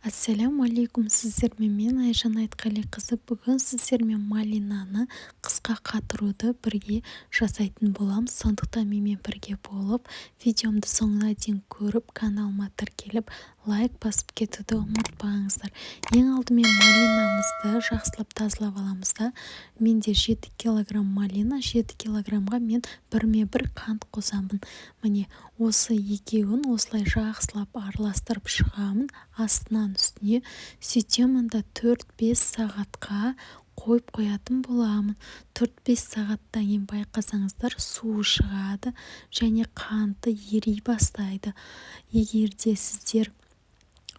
Ассалаумалейкум, сіздермен мен Айжан Айтқалиқызы. Бүгін сіздермен малинаны қысқа қатыруды бірге жасайтын боламыз. Сондықтан менімен бірге болып, видеомды соңына дейін көріп, каналыма тіркеліп, лайк басып кетуді ұмытпаңыздар. Ең алдымен малинамызды жақсылап тазалап аламыз да. Менде 7 килограмм малина, 7 килограммға мен 1/1 қант қосамын. Міне осы екеуін осылай жақсылап араластырып шығамын. Астынан үстіне сөйтемін да 4-5 сағатқа қойып қоятын боламын. 4-5 сағаттан кейін байқасаңыздар суы шығады және қанты ери бастайды. Егер де сіздер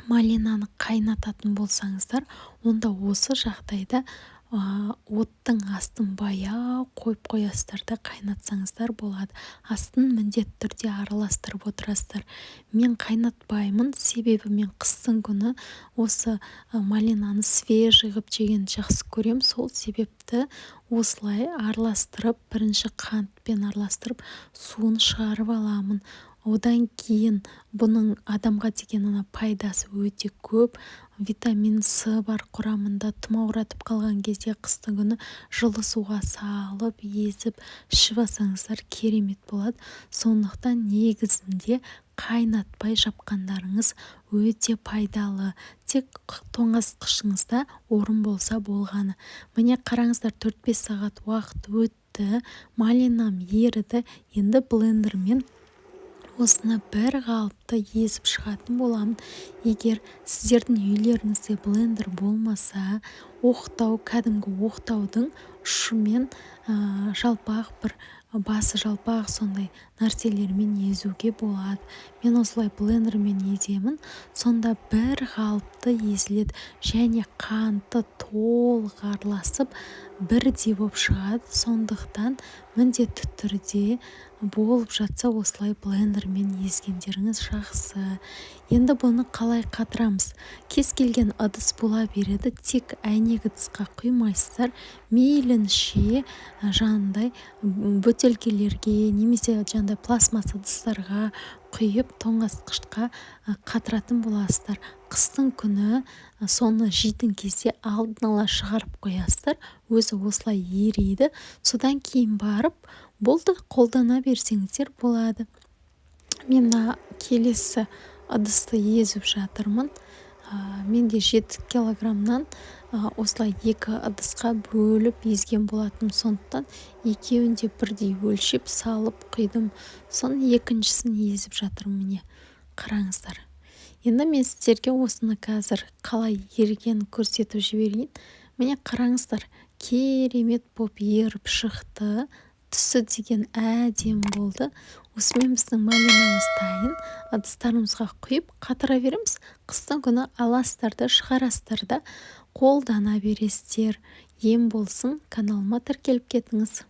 малинаны қайнататын болсаңыздар, онда осы жағдайда оттың астын баяу қойып қоясыздар да қайнатсаңыздар болады. Астын міндетті түрде араластырып отырасыздар. Мен қайнатпаймын, себебі мен қыстың күні осы малинаны свежий қылып жегенді жақсы көремін. Сол себепті осылай араластырып, бірінші қантпен араластырып, суын шығарып аламын. Одан кейін бұның адамға деген пайдасы өте көп. Витамин С бар құрамында. Тұмауратып қалған кезде қыстың күні жылы суға салып, езіп, ішіп алсаңыздар керемет болады. Сондықтан негізінде қайнатпай жапқандарыңыз өте пайдалы. Тек тоңазытқышыңызда орын болса болғаны. Міне қараңыздар, 4-5 сағат уақыт өтті. Малинам еріді. Енді блендермен осыны бір қалыпты езіп шығатын боламын. Егер сіздердің үйлеріңізде блендер болмаса, кәдімгі оқтаудың ұшымен жалпақ бір басы жалпақ сондай нәрселермен езуге болады. Мен осылай блендермен еземін. Сонда бір қалыпты езіледі және қанты толық араласып бірдей болып шығады. Сондықтан міндетті түрде болып жатса осылай блендермен езгендеріңіз жақсы. Енді бұны қалай қатырамыз? Кез келген ыдыс бола береді, тек әйнек ыдысқа құймайсыздар. Мейлінше жанындай бөтелкелерге немесе жанындай пластмасса ыдыстарға құйып тоңазытқышқа қатыратын боласыздар. Қыстың күні соны жейтін кезде алдын ала шығарып қоясыздар. Өзі осылай ериді. Содан кейін барып болды, қолдана берсеңіздер болады. Мен келесі ыдысты езіп жатырмын. Менде 7 килограммнан осылай 2 ыдысқа бөліп езген болатым. Сондықтан екеуінде бірдей өлшеп салып құйдым. Соның екіншісін езіп жатырмын. Міне қараңыздар. Енді мен сіздерге осыны қазір қалай ерген көрсетіп жіберейін. Міне қараңыздар, керемет болып еріп шықты. Түсі деген әдем болды. Осымен біздің малинамыз дайын. Ыдыстарымызға құйып қатыра береміз. Қыстың күні аласыздар да шығарасыздар да қолдана бересіздер. Ем болсын, каналыма тіркеліп кетіңіз.